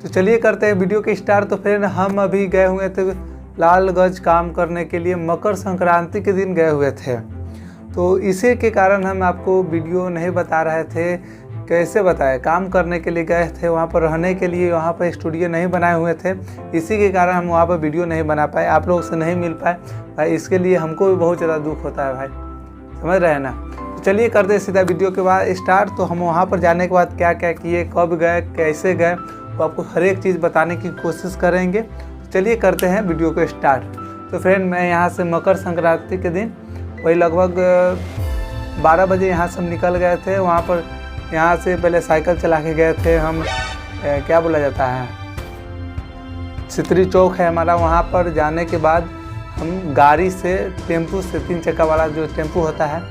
तो चलिए करते हैं वीडियो के स्टार्ट। तो फ्रेंड हम अभी गए हुए थे लालगंज काम करने के लिए, मकर संक्रांति के दिन गए हुए थे। तो इसी के कारण हम आपको वीडियो नहीं बता रहे थे। कैसे बताएं, काम करने के लिए गए थे, वहाँ पर रहने के लिए वहाँ पर स्टूडियो नहीं बनाए हुए थे। इसी के कारण हम वहाँ पर वीडियो नहीं बना पाए, आप लोगों से नहीं मिल पाए भाई। इसके लिए हमको भी बहुत ज़्यादा दुख होता है भाई, समझ रहे हैं ना। तो चलिए करते हैं सीधा वीडियो के बाद स्टार्ट। तो हम वहाँ पर जाने के बाद क्या क्या किए, कब गए, कैसे गए, तो आपको हर एक चीज़ बताने की कोशिश करेंगे। तो चलिए करते हैं वीडियो को स्टार्ट। तो फ्रेंड मैं यहाँ से मकर संक्रांति के दिन वही लगभग 12 बजे यहाँ से हम निकल गए थे। वहाँ पर यहाँ से पहले साइकिल चला के गए थे हम, क्या बोला जाता है, सितरी चौक है हमारा। वहाँ पर जाने के बाद हम गाड़ी से, टेम्पू से, 3 चक्का वाला जो टेम्पू होता है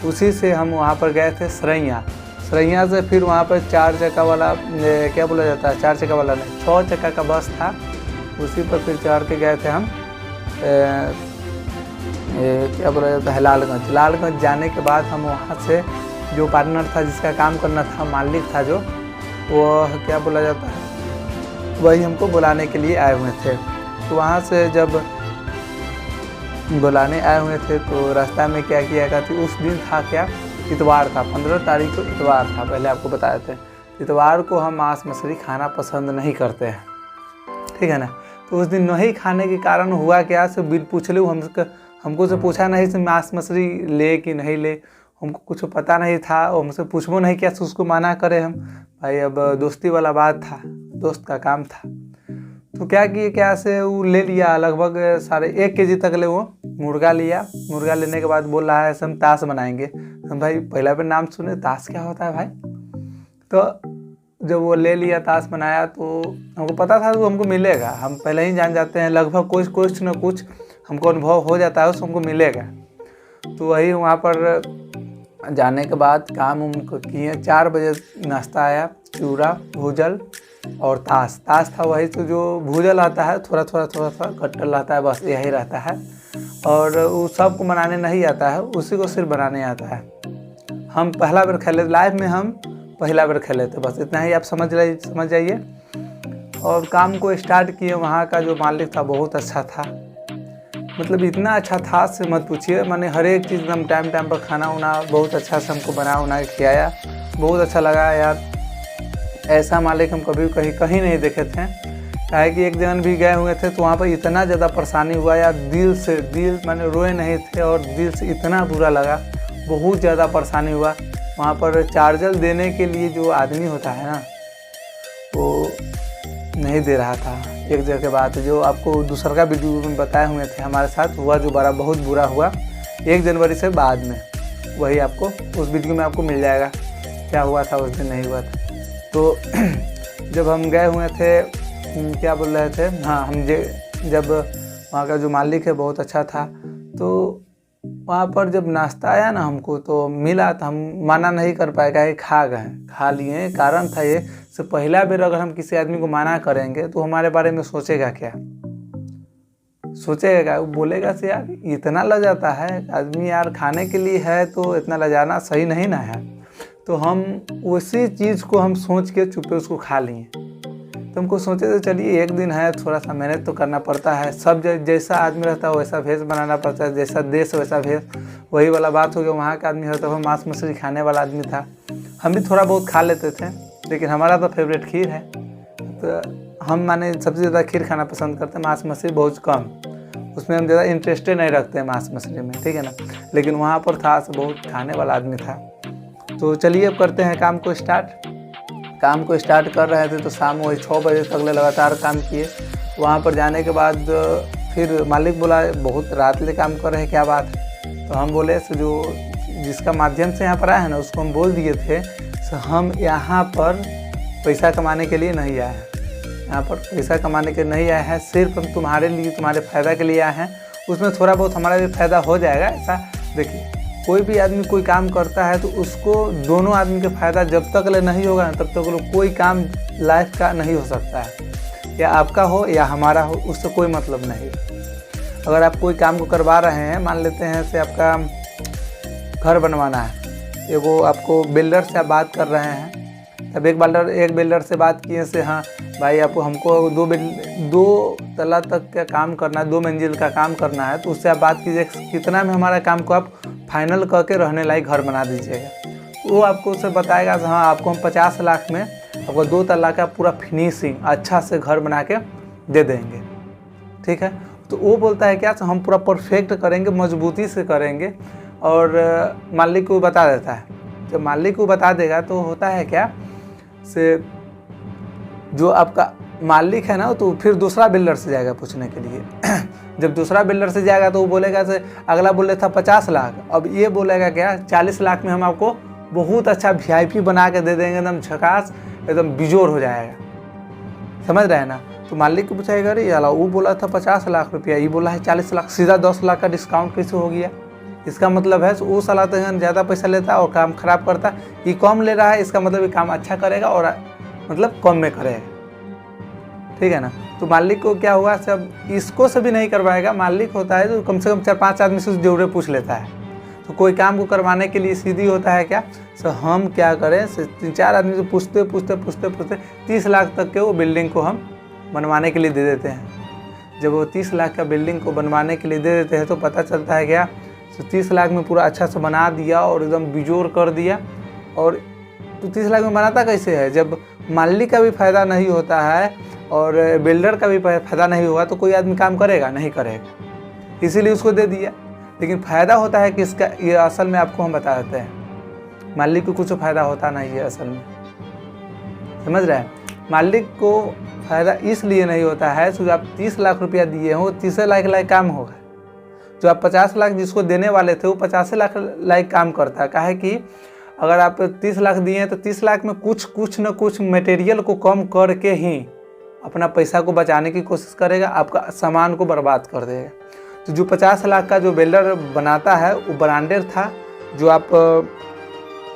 उसी से हम वहाँ पर गए थे सरैया से। फिर वहाँ पर 4 चक्का वाला, क्या बोला जाता है, 4 चक्का वाला नहीं, 6 चक्का का बस था, उसी पर फिर चढ़ के गए थे हम, क्या बोला जाता है, लालगंज जाने के बाद हम वहाँ से जो पार्टनर था, जिसका काम करना था, मालिक था जो, वो क्या बोला जाता है, वही हमको बुलाने के लिए आए हुए थे। तो वहाँ से जब बुलाने आए हुए थे तो रास्ता में क्या किया गया था, उस दिन था क्या, इतवार था, 15 तारीख को इतवार था। पहले आपको बताए थे इतवार को हम मांस मछली खाना पसंद नहीं करते हैं, ठीक है ना। तो उस दिन नहीं खाने के कारण हुआ क्या, से बिल पूछ लो हमको से पूछा नहीं से मांस मछली ले कि नहीं ले, हमको कुछ पता नहीं था, और हमसे पूछबो नहीं किया, उसको मना करे हम भाई। अब दोस्ती वाला बात था, दोस्त का काम था। तो क्या किए, क्या से वो ले लिया लगभग 1.5 kg तक ले वो मुर्गा लिया। मुर्गा लेने के बाद बोल रहा है हम ताश बनाएंगे। हम भाई पहला पे नाम सुने, ताश क्या होता है भाई। तो जब वो ले लिया, ताश बनाया, तो हमको पता था वो हमको मिलेगा, हम पहले ही जान जाते हैं लगभग कुछ न कुछ हमको अनुभव हो जाता है, उसको हमको मिलेगा। तो वही वहाँ पर जाने के बाद काम उनको किए। 4 बजे नाश्ता आया, चूड़ा भूजल और ताश था। वही तो जो भूजल आता है, थोड़ा कट्टल रहता है, बस यही रहता है। और वो सबको बनाने नहीं आता है, उसी को सिर्फ बनाने आता है। हम पहला बार खेले लाइफ में, हम पहला बार खेले थे, बस इतना ही आप समझ जाइए। और काम को स्टार्ट किए। वहाँ का जो मालिक था बहुत अच्छा था, मतलब इतना अच्छा था से मत पूछिए। मैंने हर एक चीज़ एकदम टाइम पर खाना उना बहुत अच्छा से हमको बना के खिलाया, बहुत अच्छा लगा यार। ऐसा मालिक हम कभी कहीं नहीं देखे थे। काहे कि एक जगह भी गए हुए थे तो वहाँ पर इतना ज़्यादा परेशानी हुआ यार, दिल मैंने रोए नहीं थे, और दिल से इतना बुरा लगा, बहुत ज़्यादा परेशानी हुआ। वहाँ पर चार्जर देने के लिए जो आदमी होता है ना, वो नहीं दे रहा था। एक जगह के बाद जो आपको दूसरा का वीडियो में बताए हुए थे हमारे साथ हुआ, जो बहुत बुरा हुआ 1 जनवरी से बाद में, वही आपको उस वीडियो में आपको मिल जाएगा क्या हुआ था उस दिन, नहीं हुआ था। तो जब हम गए हुए थे, क्या बोल रहे थे, हाँ, हम जब वहाँ का जो मालिक है बहुत अच्छा था, तो वहाँ पर जब नाश्ता आया ना हमको तो मिला, तो हम मना नहीं कर पाए, क्या खा लिए। कारण था ये से पहला बार अगर हम किसी आदमी को मना करेंगे तो हमारे बारे में सोचेगा क्या, वो बोलेगा से यार इतना लजाता है आदमी, यार खाने के लिए है तो इतना लजाना सही नहीं ना है। तो हम उसी चीज़ को हम सोच के चुपे उसको खा लिए। तो हमको सोचे तो चलिए एक दिन है, थोड़ा सा मेहनत तो करना पड़ता है, सब जैसा आदमी रहता है वैसा भेष बनाना पड़ता है, जैसा देश वैसा भेष, वही वाला बात हो गया। वहाँ का आदमी होता है मांस मछली खाने वाला आदमी था, हम भी थोड़ा बहुत खा लेते थे, लेकिन हमारा तो फेवरेट खीर है। तो हम माने सबसे ज़्यादा खीर खाना पसंद करते हैं, मांस मछली बहुत कम, उसमें हम ज़्यादा इंटरेस्टेड नहीं रखते हैं मांस मछली में, ठीक है ना। लेकिन वहाँ पर था बहुत खाने वाला आदमी था। तो चलिए अब करते हैं काम को स्टार्ट कर रहे थे। तो शाम वही 6 बजे तक लगातार काम किए। वहाँ पर जाने के बाद फिर मालिक बोला बहुत रात ले काम कर रहे हैं, क्या बात है। तो हम बोले से जो जिसका माध्यम से यहाँ पर आए हैं ना, उसको हम बोल दिए थे हम यहाँ पर पैसा कमाने के लिए नहीं आए हैं, यहाँ पर पैसा कमाने के नहीं आए हैं, सिर्फ हम तुम्हारे लिए, तुम्हारे फ़ायदा के लिए आए हैं। उसमें थोड़ा बहुत हमारा भी फ़ायदा हो जाएगा। ऐसा देखिए, कोई भी आदमी कोई काम करता है तो उसको दोनों आदमी का फ़ायदा जब तक ले नहीं होगा तब तक कोई काम लाइफ का नहीं हो सकता है, या आपका हो या हमारा हो, उससे कोई मतलब नहीं। अगर आप कोई काम को करवा रहे हैं, मान लेते हैं से आपका घर बनवाना है, एगो आपको बिल्डर से आप बात कर रहे हैं, तब एक बिल्डर से बात किए से हाँ भाई आपको हमको 2 तला तक का काम करना है, 2 मंजिल का काम करना है, तो उससे आप बात कीजिए कितना में हमारा काम को आप फाइनल करके रहने लायक घर बना दीजिएगा। वो आपको उससे बताएगा हाँ आपको हम 50 लाख में आपको 2 तला का पूरा फिनिशिंग अच्छा से घर बना के दे देंगे। ठीक है, तो वो बोलता है क्या हम पूरा परफेक्ट करेंगे, मजबूती से करेंगे, और मालिक को बता देता है। जब मालिक को बता देगा तो होता है क्या से जो आपका मालिक है ना तो फिर दूसरा बिल्डर से जाएगा पूछने के लिए। जब दूसरा बिल्डर से जाएगा तो वो बोलेगा से अगला बोले था 50 लाख, अब ये बोलेगा क्या 40 लाख में हम आपको बहुत अच्छा VIP बना के दे देंगे, एकदम झकास, एकदम बिजोर हो जाएगा। समझ रहे हैं ना। तो मालिक को पूछेगा अरे यार वो बोला था 50 लाख रुपया, ये बोला है 40 लाख, सीधा 10 लाख का डिस्काउंट कैसे हो गया। इसका मतलब है वो साला तो ज़्यादा पैसा लेता है और काम ख़राब करता, ये कम ले रहा है, इसका मतलब ये काम अच्छा करेगा और मतलब कम में करेगा। ठीक है ना। तो मालिक को क्या हुआ सब इसको से भी नहीं करवाएगा। मालिक होता है तो कम से कम 4-5 आदमी से जरूर पूछ लेता है। तो कोई काम को करवाने के लिए सीधी होता है क्या सो हम क्या करें 3-4 आदमी से पूछते 30 लाख तक के वो बिल्डिंग को हम बनवाने के लिए दे देते हैं। जब वो 30 लाख का बिल्डिंग को बनवाने के लिए दे देते हैं तो पता चलता है क्या तो 30 लाख में पूरा अच्छा से बना दिया और एकदम बिजोर कर दिया। और तो 30 लाख में बनाता कैसे है, जब मालिक का भी फ़ायदा नहीं होता है और बिल्डर का भी फ़ायदा नहीं हुआ तो कोई आदमी काम करेगा नहीं करेगा, इसीलिए उसको दे दिया। लेकिन फ़ायदा होता है किसका, ये असल में आपको हम बता देते हैं। मालिक को कुछ फ़ायदा होता नहीं है असल में, समझ रहे हैं। मालिक को फ़ायदा इसलिए नहीं होता है जो आप 30 लाख रुपया दिए हो 30 लाख लायक काम होगा। जो आप 50 लाख जिसको देने वाले थे वो 50 लाख लायक काम करता है। काहे कि अगर आप 30 लाख दिए हैं तो 30 लाख में कुछ न कुछ मटेरियल को कम करके ही अपना पैसा को बचाने की कोशिश करेगा, आपका सामान को बर्बाद कर देगा। तो जो 50 लाख का जो बिल्डर बनाता है वो ब्रांडेड था, जो आप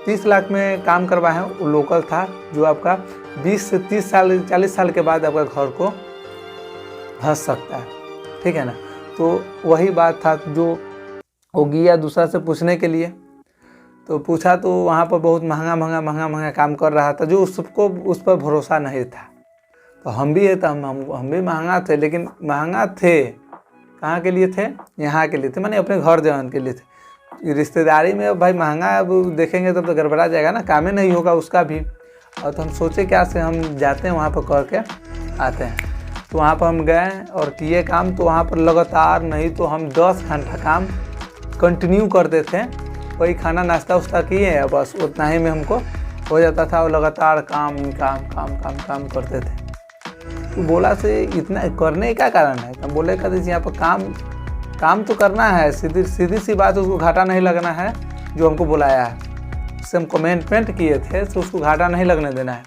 30 लाख में काम करवाए हैं वो लोकल था, जो आपका 20 से 30 साल 40 साल के बाद आपका घर को धंस सकता है। ठीक है ना। तो वही बात था जो वो गया दूसरा से पूछने के लिए, तो पूछा तो वहाँ पर बहुत महंगा काम कर रहा था, जो उसको उस पर भरोसा नहीं था। तो हम भी हम भी महंगा थे, लेकिन महंगा थे कहाँ के लिए थे, यहाँ के लिए थे, माने अपने घर जवान के लिए थे। रिश्तेदारी में भाई महंगा अब देखेंगे तब तो गड़बड़ा जाएगा ना, कामे नहीं होगा उसका भी। और तो हम सोचे क्या से हम जाते हैं वहाँ पर करके आते हैं। तो वहाँ पर हम गए और किए काम, तो वहाँ पर लगातार नहीं तो हम 10 घंटा काम कंटिन्यू करते थे। वही खाना नाश्ता उस्ता किए बस उतना ही में हमको हो जाता था, और लगातार काम करते थे। तो बोला से इतना करने का कारण है, हम बोले कहते यहाँ पर काम तो करना है, सीधी सी बात, उसको घाटा नहीं लगना है जो हमको बुलाया है। उससे हम कमेंटमेंट किए थे तो उसको घाटा नहीं लगने देना है।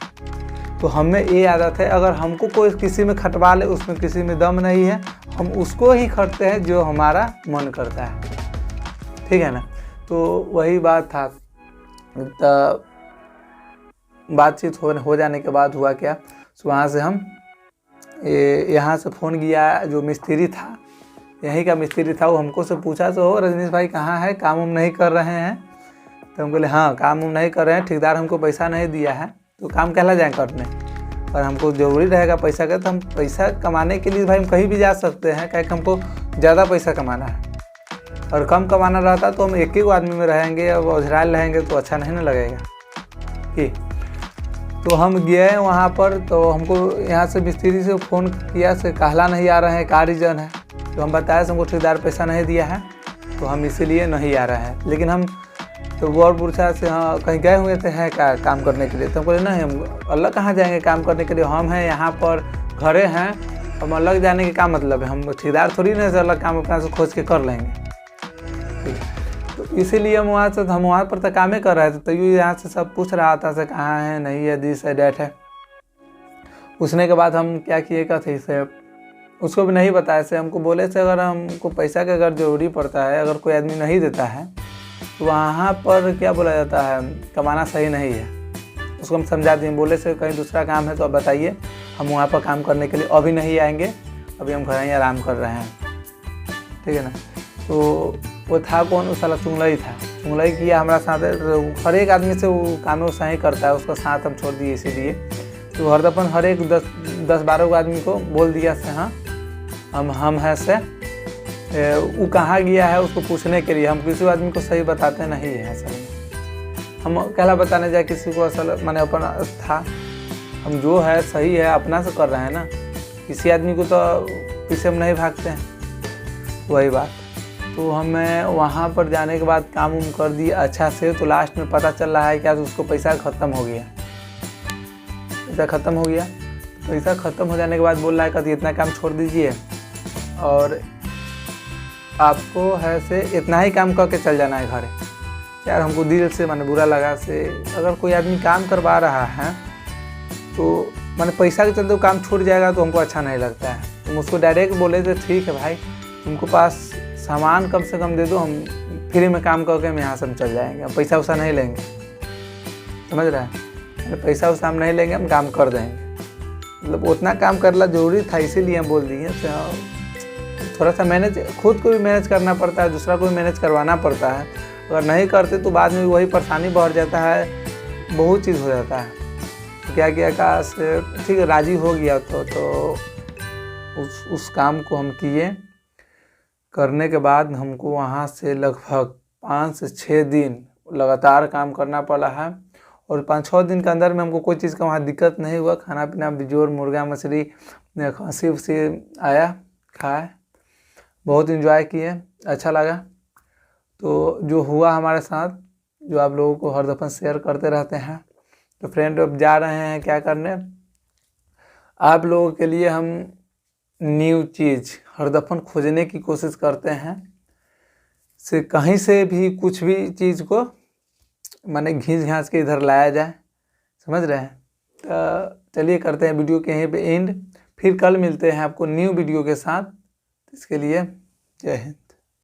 तो हमें ये आदत है अगर हमको कोई किसी में खटवा ले, उसमें किसी में दम नहीं है, हम उसको ही खटते हैं जो हमारा मन करता है। ठीक है ना। तो वही बात था। तो बातचीत हो जाने के बाद हुआ क्या, तो वहाँ से हम यहाँ से फ़ोन किया, जो मिस्त्री था यहीं का मिस्त्री था, वो हमको से पूछा तो रजनीश भाई कहाँ है, काम हम नहीं कर रहे हैं। तो हम बोले हाँ काम हम नहीं कर रहे हैं, ठेकेदार हमको पैसा नहीं दिया है तो काम कहला जाए करने, पर हमको ज़रूरी रहेगा पैसा का। तो हम पैसा कमाने के लिए भाई हम कहीं भी जा सकते हैं, क्या हमको ज़्यादा पैसा कमाना है। और कम कमाना रहता तो हम एक ही आदमी में रहेंगे और ओझराल रहेंगे तो अच्छा नहीं ना लगेगा कि। तो हम गए वहाँ पर, तो हमको यहाँ से मिस्त्री से फ़ोन किया से कहला नहीं आ रहे हैं, क्या रीज़न है। तो हम बताया हमको ठेकेदार पैसा नहीं दिया है तो हम इसीलिए नहीं आ रहे हैं। लेकिन हम तो गौर पूछा से हाँ कहीं गए हुए थे हैं क्या काम करने के लिए। तो हम बोले नहीं हम अलग कहाँ जाएंगे काम करने के लिए, हम हैं यहाँ पर घरे हैं, हम अलग जाने के क्या मतलब है, हम ठेकेदार थोड़ी ना से अलग काम अपना से खोज के कर लेंगे। तो इसीलिए हम वहाँ पर तो कामें कर रहे थे। तो ये यहाँ से सब पूछ रहा था से कहाँ है, नहीं है, दिस है डेट है। पूछने के बाद हम क्या किए का थे से उसको भी नहीं बताया से, हमको बोले से अगर हमको पैसा का अगर ज़रूरी पड़ता है, अगर कोई आदमी नहीं देता है तो वहाँ पर क्या बोला जाता है, कमाना सही नहीं है। उसको हम समझा दिए, बोले से कहीं दूसरा काम है तो आप बताइए, हम वहाँ पर काम करने के लिए अभी नहीं आएंगे, अभी हम घर ही आराम कर रहे हैं। ठीक है ना। तो वो था कौन, वो साला चुंगलई था, चुंगलई किया हमारा साथ। हर एक आदमी से वो काम वो सही करता है, उसका साथ हम छोड़ दिए इसीलिए। तो हर दफन हर एक 10-12 को आदमी को बोल दिया से हाँ हम हैं से वो कहाँ गया है उसको पूछने के लिए हम किसी आदमी को सही बताते नहीं है। असल हम कहला बताने जाए किसी को, असल माने अपन था हम जो है सही है अपना से कर रहे हैं ना, किसी आदमी को तो पीछे हम नहीं भागते हैं। वही बात, तो हमें वहाँ पर जाने के बाद काम उम कर दिया अच्छा से, तो लास्ट में पता चल रहा है कि आज उसको पैसा ख़त्म हो गया। पैसा ख़त्म हो गया, पैसा ख़त्म हो जाने के बाद बोल रहा है कि इतना काम छोड़ दीजिए और आपको है से इतना ही काम करके चल जाना है घर। यार हमको दिल से माने बुरा लगा से, अगर कोई आदमी काम करवा रहा है तो माने पैसा के चलते वो काम छूट जाएगा तो हमको अच्छा नहीं लगता है। तुम उसको डायरेक्ट बोले थे ठीक है भाई तुमको पास सामान कम से कम दे दो, हम फ्री में काम करके हम यहाँ से हम चल जाएंगे, हम पैसा वैसा नहीं लेंगे, समझ रहे हैं, पैसा वैसा हम नहीं लेंगे, हम काम कर देंगे। मतलब उतना काम करना ज़रूरी था इसीलिए हम बोल दिए। तो थोड़ा सा मैनेज खुद को भी मैनेज करना पड़ता है, दूसरा को भी मैनेज करवाना पड़ता है। अगर नहीं करते तो बाद में वही परेशानी बढ़ जाता है, बहुत चीज़ हो जाता है। तो क्या किया आकाश ठीक है राज़ी हो गया तो उस काम को हम किए। करने के बाद हमको वहाँ से लगभग 5 से 6 दिन लगातार काम करना पड़ा है और 5-6 दिन के अंदर में हमको कोई चीज़ का वहाँ दिक्कत नहीं हुआ। खाना पीना बिजोर मुर्गा मछली खस्सी उसी आया, खाए, बहुत इन्जॉय किए, अच्छा लगा। तो जो हुआ हमारे साथ जो आप लोगों को हर दफ़ा शेयर करते रहते हैं। तो फ्रेंड अब जा रहे हैं क्या करने, आप लोगों के लिए हम न्यू चीज़ हर दफ़ा खोजने की कोशिश करते हैं से कहीं से भी कुछ भी चीज़ को माने घींच घाँच के इधर लाया जाए, समझ रहे हैं। तो चलिए करते हैं वीडियो के यहीं पे एंड, फिर कल मिलते हैं आपको न्यू वीडियो के साथ। इसके लिए जय हिंद।